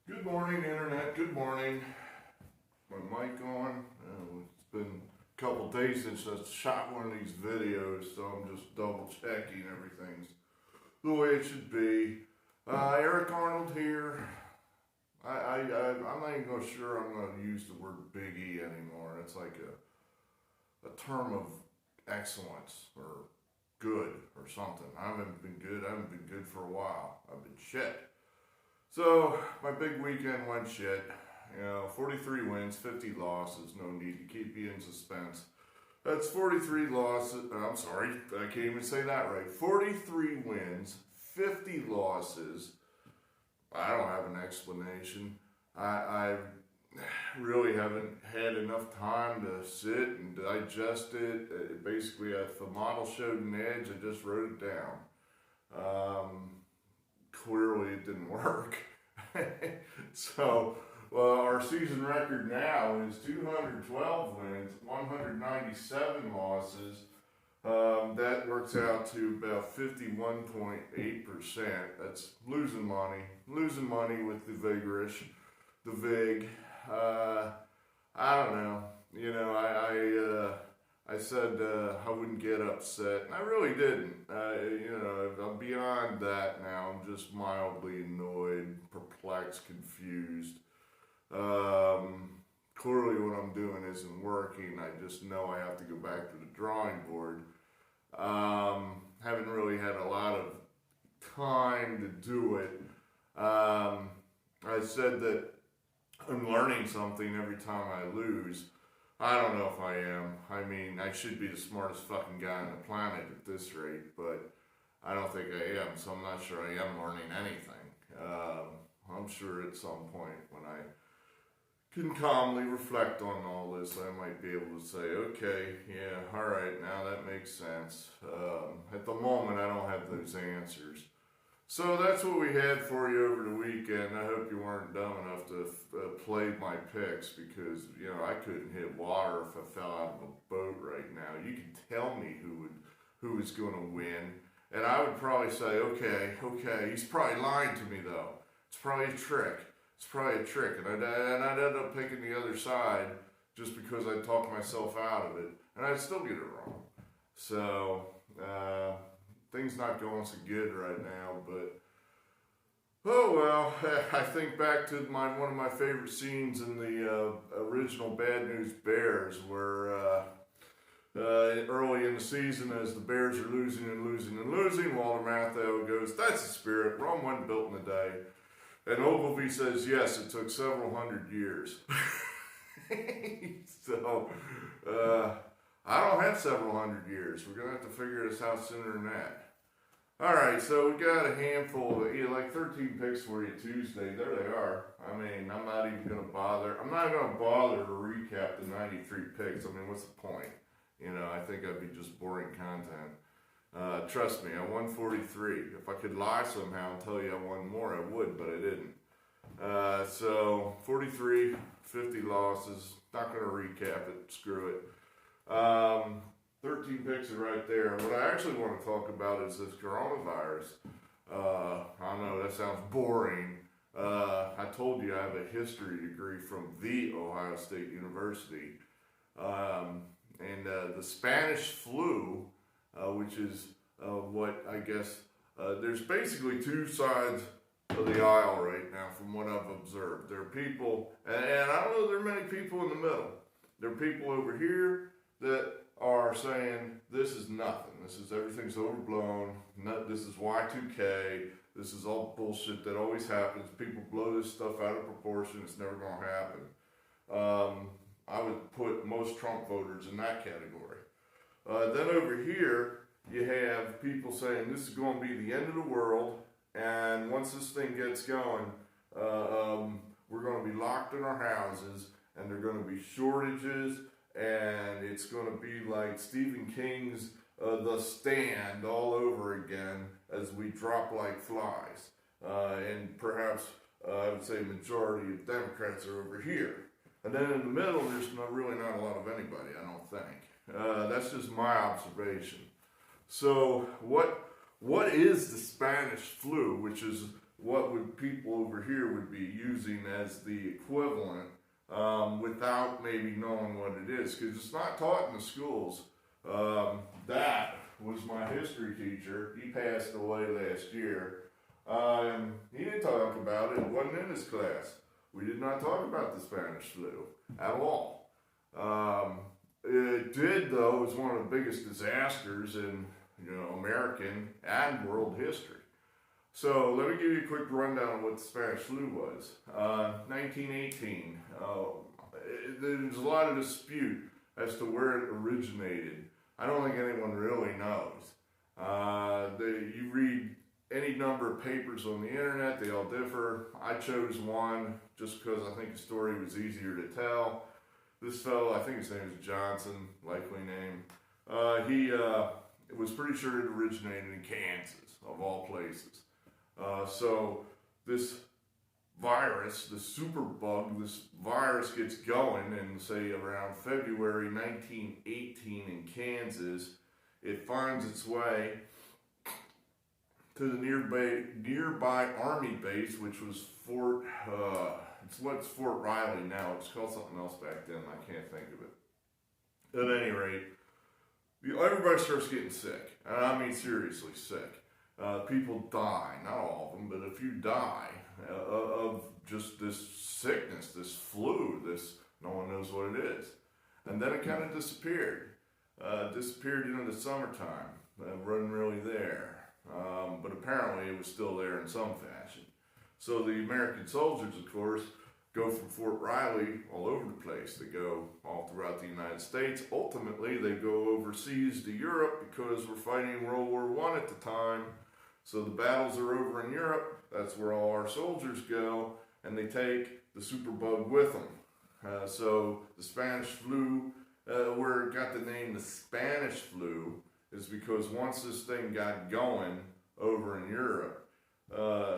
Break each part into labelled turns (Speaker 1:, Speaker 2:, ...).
Speaker 1: Good morning, Internet. Good morning. My mic on. It's been a couple days since I shot one of these videos, so I'm just double checking everything's the way it should be. Eric Arnold here. I'm not even sure I'm going to use the word biggie anymore. It's like a term of excellence or good or something. I haven't been good for a while. I've been shit. So, my big weekend went shit. 43 wins, 50 losses. No need to keep you in suspense. That's 43 losses. I'm sorry, I can't even say that right. 43 wins, 50 losses. I don't have an explanation. I really haven't had enough time to sit and digest it. Basically, if the model showed an edge, I just wrote it down. Clearly it didn't work. So, our season record now is 212 wins, 197 losses. That works out to about 51.8%. That's losing money with the vigorish, the vig. I don't know. I said I wouldn't get upset, and I really didn't. I'm beyond that now. I'm just mildly annoyed, perplexed, confused. Clearly what I'm doing isn't working. I just know I have to go back to the drawing board. Haven't really had a lot of time to do it. I said that I'm learning something every time I lose. I don't know if I am. I mean, I should be the smartest fucking guy on the planet at this rate, but I don't think I am, so I'm not sure I am learning anything. I'm sure at some point when I can calmly reflect on all this, I might be able to say, okay, yeah, alright, now that makes sense. At the moment, I don't have those answers. So that's what we had for you over the weekend. I hope you weren't dumb enough to play my picks because, I couldn't hit water if I fell out of a boat right now. You can tell me who was going to win, and I would probably say, okay, he's probably lying to me though. It's probably a trick. And I'd end up picking the other side just because I talked myself out of it, and I'd still get it wrong. So, things not going so good right now, but oh well. I think back to one of my favorite scenes in the original Bad News Bears, where early in the season, as the Bears are losing, Walter Matthau goes, "That's the spirit. Rome wasn't built in a day." And Ogilvy says, "Yes, it took several hundred years." So, I don't have several hundred years. We're going to have to figure this out sooner than that. Alright, so we got a handful of, like 13 picks for you Tuesday. There they are. I mean, I'm not even going to bother. I'm not going to bother to recap the 93 picks. I mean, what's the point? I think I'd be just boring content. Trust me, I won 43. If I could lie somehow and tell you I won more, I would, but I didn't. So, 43, 50 losses. Not going to recap it. Screw it. 13 picks are right there. What I actually want to talk about is this coronavirus. I know that sounds boring. I told you I have a history degree from the Ohio State University. And the Spanish flu, which is what I guess, there's basically two sides of the aisle right now from what I've observed. There are people, and I don't know there are many people in the middle. There are people over here that are saying this is nothing. Everything's overblown. This is Y2K. This is all bullshit that always happens. People blow this stuff out of proportion. It's never going to happen. I would put most Trump voters in that category. Then over here, you have people saying this is going to be the end of the world, and once this thing gets going, we're going to be locked in our houses, and there are going to be shortages, and it's going to be like Stephen King's The Stand all over again as we drop like flies. And perhaps I would say majority of Democrats are over here. And then in the middle, there's really not a lot of anybody, I don't think. That's just my observation. So what is the Spanish flu, which is what would people over here would be using as the equivalent without maybe knowing what it is, because it's not taught in the schools. That was my history teacher. He passed away last year. He didn't talk about it. It wasn't in his class. We did not talk about the Spanish flu at all. It did, though. It was one of the biggest disasters in American and world history. So let me give you a quick rundown of what the Spanish flu was. 1918. There's a lot of dispute as to where it originated. I don't think anyone really knows. You read any number of papers on the internet, they all differ. I chose one just because I think the story was easier to tell. This fellow, I think his name is Johnson, likely name. He was pretty sure it originated in Kansas, of all places. So this virus, the superbug, this virus gets going in, say, around February 1918 in Kansas. It finds its way to the nearby army base, which was Fort Riley now. It's called something else back then. I can't think of it. At any rate, everybody starts getting sick. And I mean seriously sick. People die, not all of them, but a few die of just this sickness, this flu, no one knows what it is. And then it kind of disappeared. Disappeared into the summertime. Wasn't really there. But apparently it was still there in some fashion. So the American soldiers, of course, go from Fort Riley all over the place. They go all throughout the United States. Ultimately, they go overseas to Europe because we're fighting World War I at the time. So the battles are over in Europe. That's where all our soldiers go, and they take the superbug with them. So the Spanish flu, where it got the name the Spanish flu, is because once this thing got going over in Europe,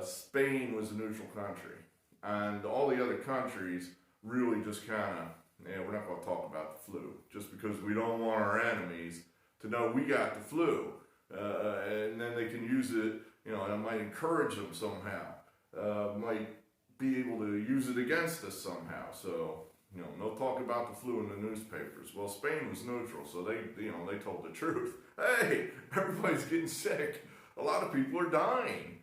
Speaker 1: Spain was a neutral country. And all the other countries really just kind of, we're not going to talk about the flu, just because we don't want our enemies to know we got the flu. And then they can use it, and it might encourage them somehow. Might be able to use it against us somehow. So, no talk about the flu in the newspapers. Well, Spain was neutral, so they told the truth. Hey, everybody's getting sick. A lot of people are dying.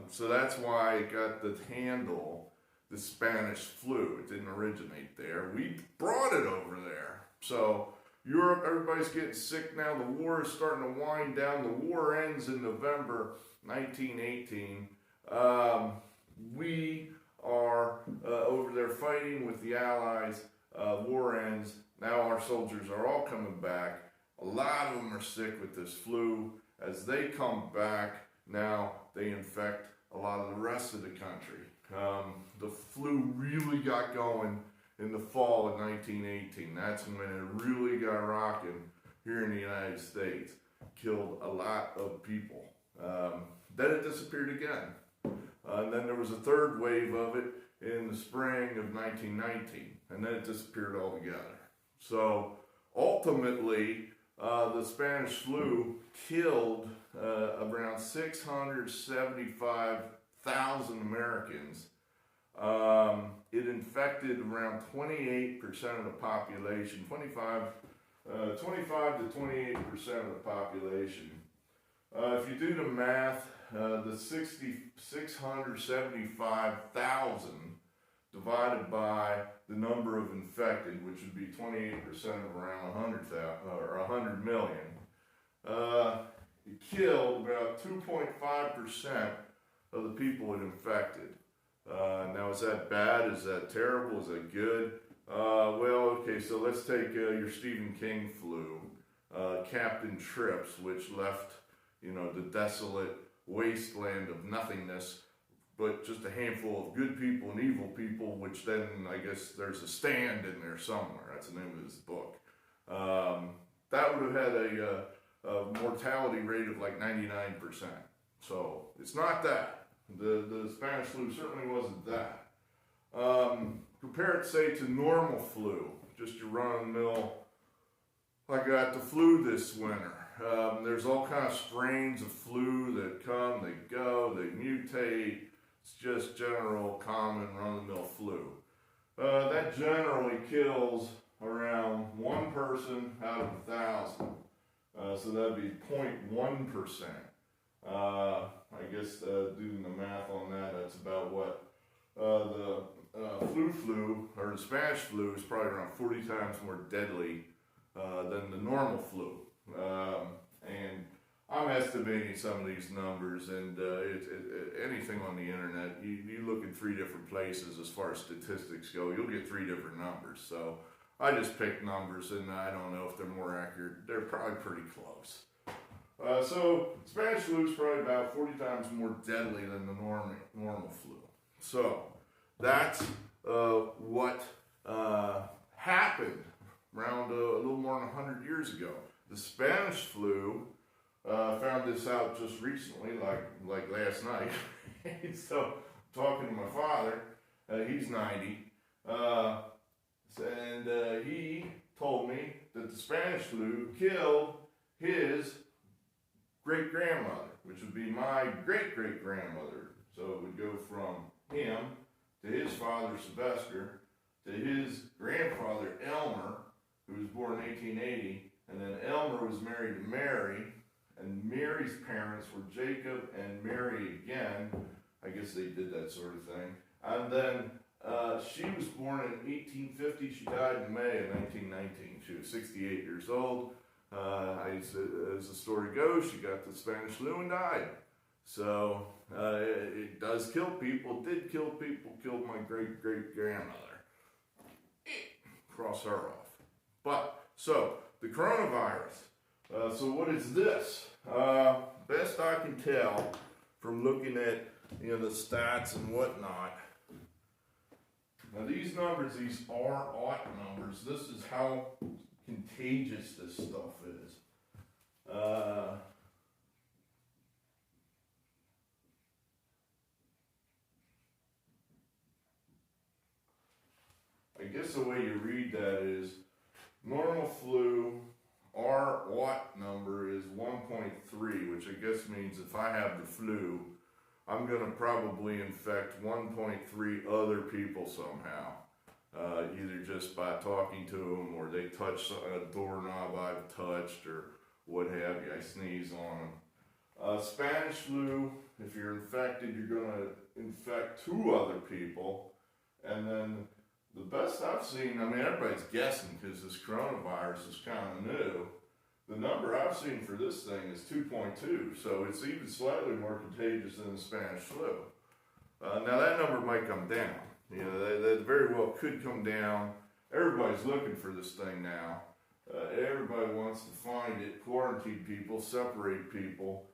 Speaker 1: So that's why it got the handle, the Spanish flu. It didn't originate there. We brought it over there. So Europe, everybody's getting sick now. The war is starting to wind down. The war ends in November 1918. We are over there fighting with the Allies. War ends. Now our soldiers are all coming back. A lot of them are sick with this flu. As they come back, now they infect a lot of the rest of the country. The flu really got going in the fall of 1918. That's when it really got rocking here in the United States. Killed a lot of people. Then it disappeared again. And then there was a third wave of it in the spring of 1919. And then it disappeared altogether. So ultimately, the Spanish flu killed around 675,000 Americans. It infected around 28% of the population, 25 to 28% of the population. If you do the math, the 675,000 divided by the number of infected, which would be 28% of around 100 million, it killed about 2.5% of the people it infected. Now, is that bad? Is that terrible? Is that good? Well, okay, so let's take your Stephen King flu, Captain Trips, which left, the desolate wasteland of nothingness, but just a handful of good people and evil people, which then, I guess, there's a stand in there somewhere. That's the name of this book. That would have had a mortality rate of like 99%. So it's not that. The Spanish flu certainly wasn't that. Compare it, say, to normal flu, just your run-of-the-mill, like I got the flu this winter. There's all kinds of strains of flu that come, they go, they mutate. It's just general, common, run-of-the-mill flu. That generally kills around 1 person out of 1,000. So that'd be 0.1%. I guess doing the math on that, that's about what the flu, or the Spanish flu, is probably around 40 times more deadly than the normal flu. And I'm estimating some of these numbers, and anything on the internet, you look in 3 different places as far as statistics go, you'll get 3 different numbers. So I just picked numbers, and I don't know if they're more accurate. They're probably pretty close. So Spanish flu is probably about 40 times more deadly than the normal flu. So that's what happened around a little more than 100 years ago. The Spanish flu, found this out just recently, like last night. So talking to my father, he's 90, and he told me that the Spanish flu killed his great-grandmother, which would be my great-great-grandmother. So it would go from him to his father, Sylvester, to his grandfather, Elmer, who was born in 1880, and then Elmer was married to Mary, and Mary's parents were Jacob and Mary again. I guess they did that sort of thing. And then she was born in 1850. She died in May of 1919. She was 68 years old. As the story goes, she got the Spanish flu and died. So it does kill people. It did kill people. Killed my great-great-grandmother. Cross her off. But, so, the coronavirus. So what is this? Best I can tell from looking at the stats and whatnot. Now these numbers, these are ought numbers. This is how contagious this stuff is. I guess the way you read that is normal flu, our ought number is 1.3, which I guess means if I have the flu, I'm going to probably infect 1.3 other people somehow. Either just by talking to them, or they touch a doorknob I've touched, or what have you. I sneeze on them. Spanish flu, if you're infected, you're going to infect 2 other people. And then the best I've seen, I mean, everybody's guessing because this coronavirus is kind of new. The number I've seen for this thing is 2.2, so it's even slightly more contagious than the Spanish flu. Now that number might come down. That very well could come down. Everybody's looking for this thing now. Everybody wants to find it, quarantine people, separate people,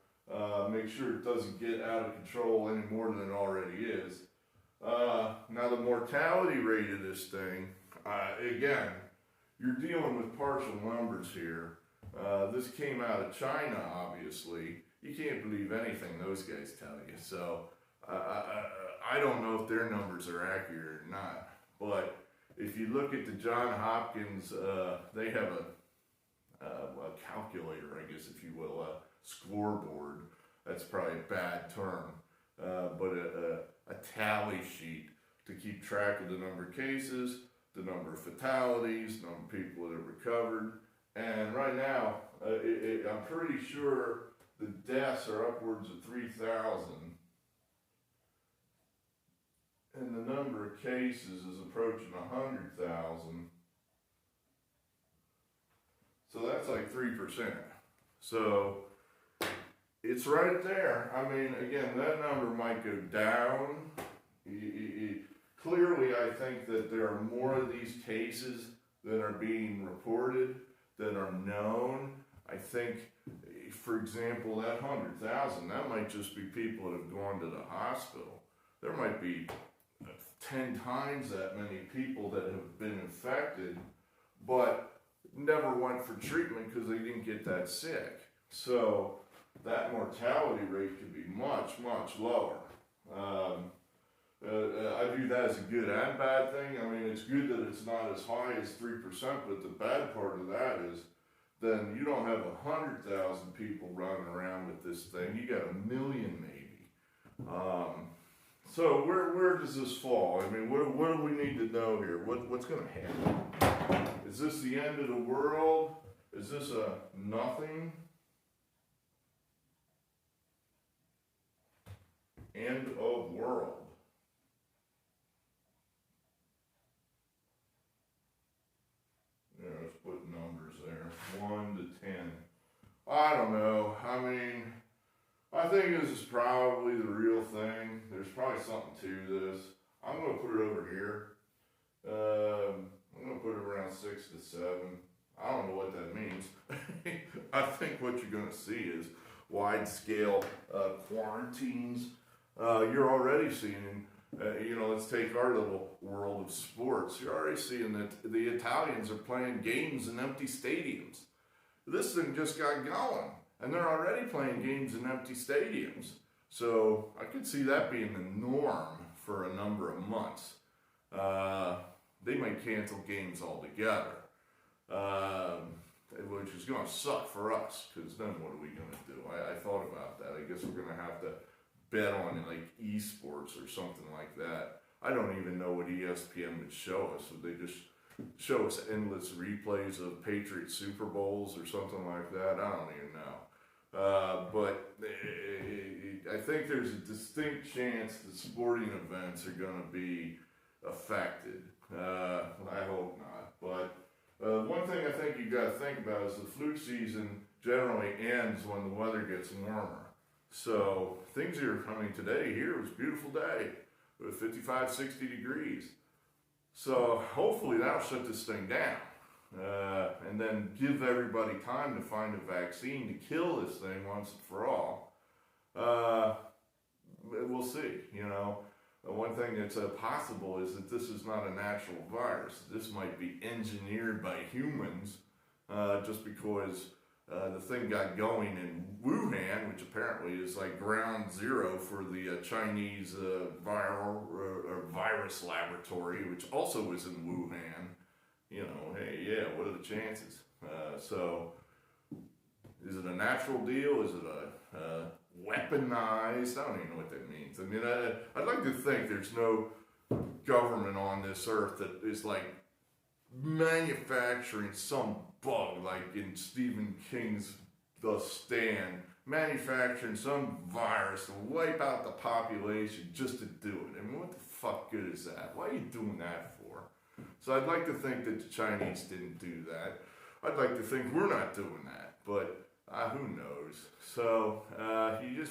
Speaker 1: make sure it doesn't get out of control any more than it already is. Now the mortality rate of this thing, again, you're dealing with partial numbers here. This came out of China, obviously. You can't believe anything those guys tell you. So I don't know if their numbers are accurate or not. But if you look at the Johns Hopkins, they have a calculator, I guess, if you will, a scoreboard. That's probably a bad term. But a tally sheet to keep track of the number of cases, the number of fatalities, the number of people that have recovered. And right now, I'm pretty sure the deaths are upwards of 3,000. And the number of cases is approaching 100,000. So that's like 3%. So it's right there. I mean, again, that number might go down. Clearly, I think that there are more of these cases that are being reported that are known. I think, for example, that 100,000, that might just be people that have gone to the hospital. There might be 10 times that many people that have been infected, but never went for treatment because they didn't get that sick. So that mortality rate could be much, much lower. I view that as a good and bad thing. I mean, it's good that it's not as high as 3%, but the bad part of that is then you don't have 100,000 people running around with this thing. You got 1 million maybe. So where does this fall? I mean, what do we need to know here? What's going to happen? Is this the end of the world? Is this a nothing? End of world. Yeah, let's put numbers there. 1 to 10. I don't know. I mean, I think this is probably the real thing. There's probably something to this. I'm going to put it over here. I'm going to put it around 6 to 7. I don't know what that means. I think what you're going to see is wide-scale quarantines. You're already seeing, let's take our little world of sports. You're already seeing that the Italians are playing games in empty stadiums. This thing just got going, and they're already playing games in empty stadiums. So I could see that being the norm for a number of months. They might cancel games altogether, which is going to suck for us, because then what are we going to do? I thought about that. I guess we're going to have to bet on like esports or something like that. I don't even know what ESPN would show us. Would they just show us endless replays of Patriot Super Bowls or something like that? I don't even know. But I think there's a distinct chance that sporting events are going to be affected. I hope not. But one thing I think you got to think about is the flu season generally ends when the weather gets warmer. So things are, today here was a beautiful day with 55, 60 degrees. So hopefully that'll shut this thing down and then give everybody time to find a vaccine to kill this thing once and for all. We'll see, One thing that's possible is that this is not a natural virus. This might be engineered by humans just because the thing got going in Wuhan, which apparently is like ground zero for the Chinese virus laboratory, which also was in Wuhan. Hey, yeah, what are the chances? So, is it a natural deal? Is it a weaponized? I don't even know what that means. I mean, I'd like to think there's no government on this earth that is like manufacturing some bug, like in Stephen King's The Stand, manufacturing some virus to wipe out the population just to do it. I mean, what the fuck good is that? Why are you doing that for? So I'd like to think that the Chinese didn't do that. I'd like to think we're not doing that, but who knows? So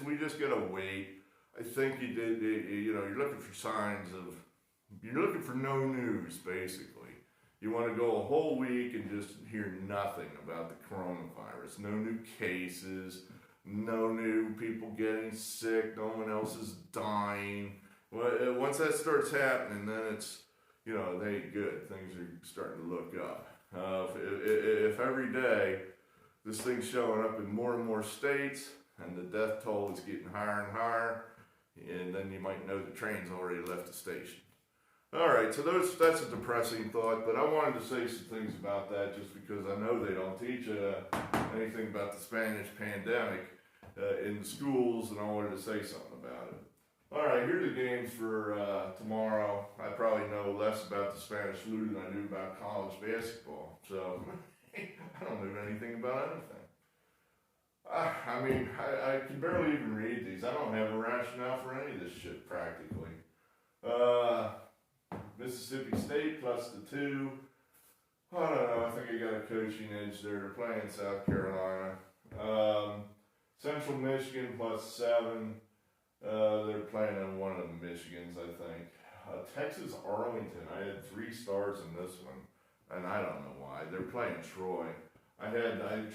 Speaker 1: we just gotta wait. I think you're looking for signs of, you're looking for no news, basically. You want to go a whole week and just hear nothing about the coronavirus. No new cases, no new people getting sick, no one else is dying. Well, once that starts happening, then it's, they good. Things are starting to look up. If every day this thing's showing up in more and more states and the death toll is getting higher and higher, and then you might know the train's already left the station. All right, so that's a depressing thought, but I wanted to say some things about that just because I know they don't teach anything about the Spanish pandemic in the schools, and I wanted to say something about it. All right, here are the games for tomorrow. I probably know less about the Spanish flu than I do about college basketball, so I don't know anything about anything. I can barely even read these. I don't have a rationale for any of this shit, practically. Mississippi State plus the 2. I don't know. I think I got a coaching edge there. They're playing South Carolina. Central Michigan plus 7. They're playing in one of the Michigans, I think. Texas Arlington. I had 3 stars in this one, and I don't know why. They're playing Troy.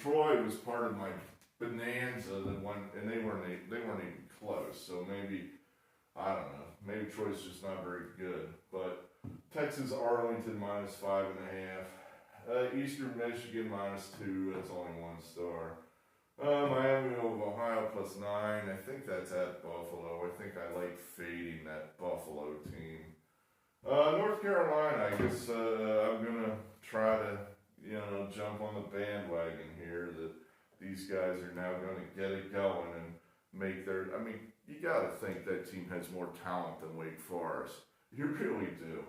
Speaker 1: Troy was part of my bonanza and they weren't even close. So maybe, I don't know. Maybe Troy's just not very good. But Texas Arlington minus 5.5. Eastern Michigan minus 2. That's only 1 star. Miami of Ohio plus 9. I think that's at Buffalo. I think I like fading that Buffalo team. North Carolina, I guess I'm going to try to, jump on the bandwagon here that these guys are now going to get it going and make their. I mean, you got to think that team has more talent than Wake Forest. You really do.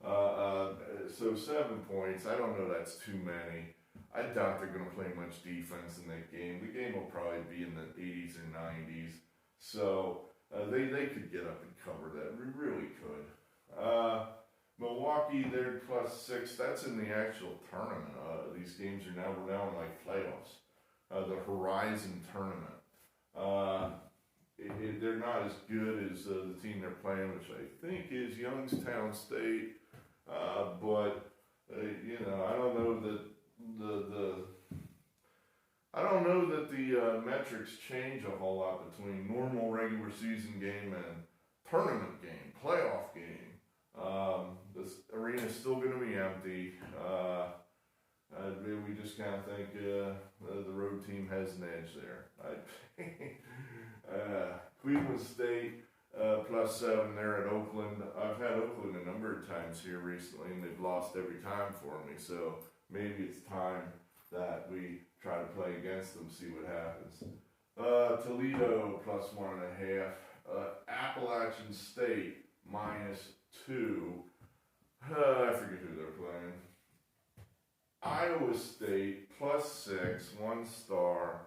Speaker 1: So 7 points. I don't know. That's too many. I doubt they're going to play much defense in that game. The game will probably be in the 80s or 90s. So they could get up and cover that. We really could. Milwaukee, they're +6. That's in the actual tournament. These games we're now in like playoffs. The Horizon tournament. They're not as good as the team they're playing, which I think is Youngstown State. But I don't know that the metrics change a whole lot between normal regular season game and tournament game, playoff game. This arena's still going to be empty. We just kind of think the road team has an edge there. Cleveland State +7 there at Oakland. I've had Oakland a number of times here recently, and they've lost every time for me. So maybe it's time that we try to play against them, see what happens. Toledo +1.5. Appalachian State -2. I forget who they're playing. Iowa State +6, 1 star.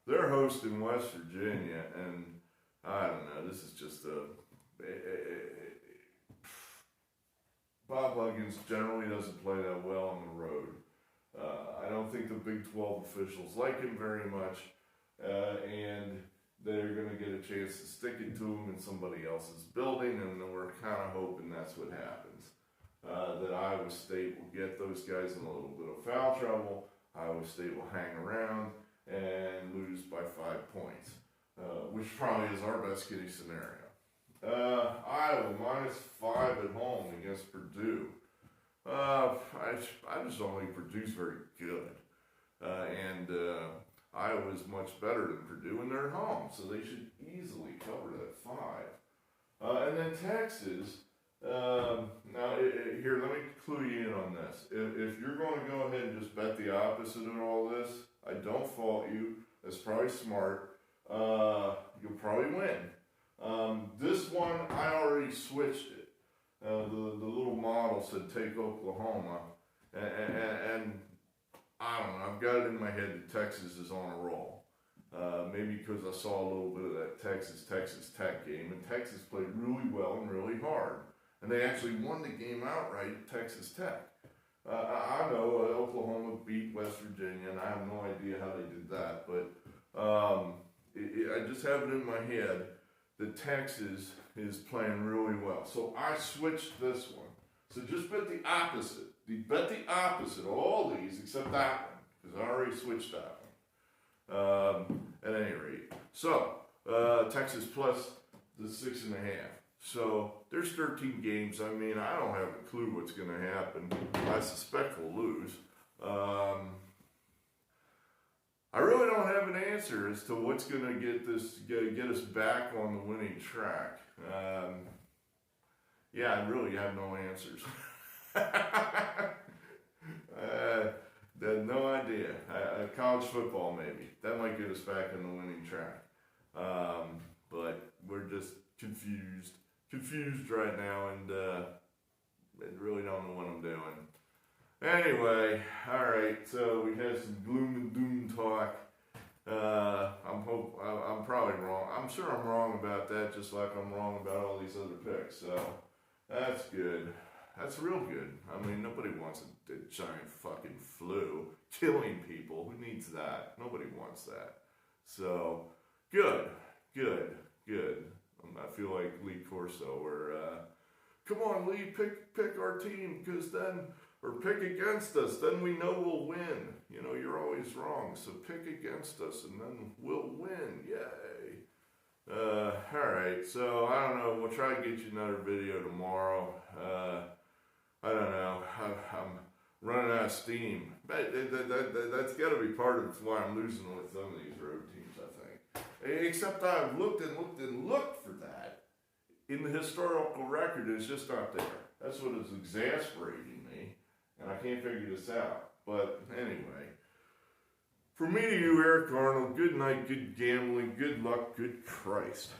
Speaker 1: They're hosting West Virginia, and I don't know. This is just Bob Huggins generally doesn't play that well on the road. I don't think the Big 12 officials like him very much, and they're going to get a chance to stick it to him in somebody else's building, and we're kind of hoping that's what happens. That Iowa State will get those guys in a little bit of foul trouble. Iowa State will hang around and lose by 5 points, which probably is our best case scenario. Iowa -5 at home against Purdue. I just don't think Purdue's very good, and Iowa's much better than Purdue, and they're at home, so they should easily cover that 5. And then Texas. Now, here, let me clue you in on this. If you're going to go ahead and just bet the opposite of all this, I don't fault you. That's probably smart. You'll probably win. This one, I already switched it. The little model said take Oklahoma, and I don't know. I've got it in my head that Texas is on a roll. Maybe because I saw a little bit of that Texas Tech game, and Texas played really well and really hard. And they actually won the game outright, Texas Tech. I know Oklahoma beat West Virginia, and I have no idea how they did that. But I just have it in my head that Texas is playing really well. So I switched this one. So just bet the opposite. Bet the opposite of all these except that one, because I already switched that one. At any rate. So, Texas plus the 6.5. So there's 13 games. I mean, I don't have a clue what's going to happen. I suspect we'll lose. I really don't have an answer as to what's going to get us back on the winning track. Yeah, I really have no answers. No idea. College football, maybe. That might get us back on the winning track. But we're just confused right now, and really don't know what I'm doing. Anyway, all right. So we had some gloom and doom talk. I'm probably wrong. I'm sure I'm wrong about that, just like I'm wrong about all these other picks. So that's good. That's real good. I mean, nobody wants a giant fucking flu killing people. Who needs that? Nobody wants that. So good. I feel like Lee Corso, where, come on, Lee, pick our team, or pick against us, then we know we'll win. You know, you're always wrong, so pick against us, and then we'll win. Yay. All right, so I don't know. We'll try to get you another video tomorrow. I don't know. I'm running out of steam. That's got to be part of why I'm losing with some of these road teams, I think. Except I've looked for that in the historical record. It's just not there. That's what is exasperating me, and I can't figure this out. But anyway, from me to you, Eric Arnold, good night, good gambling, good luck, good Christ.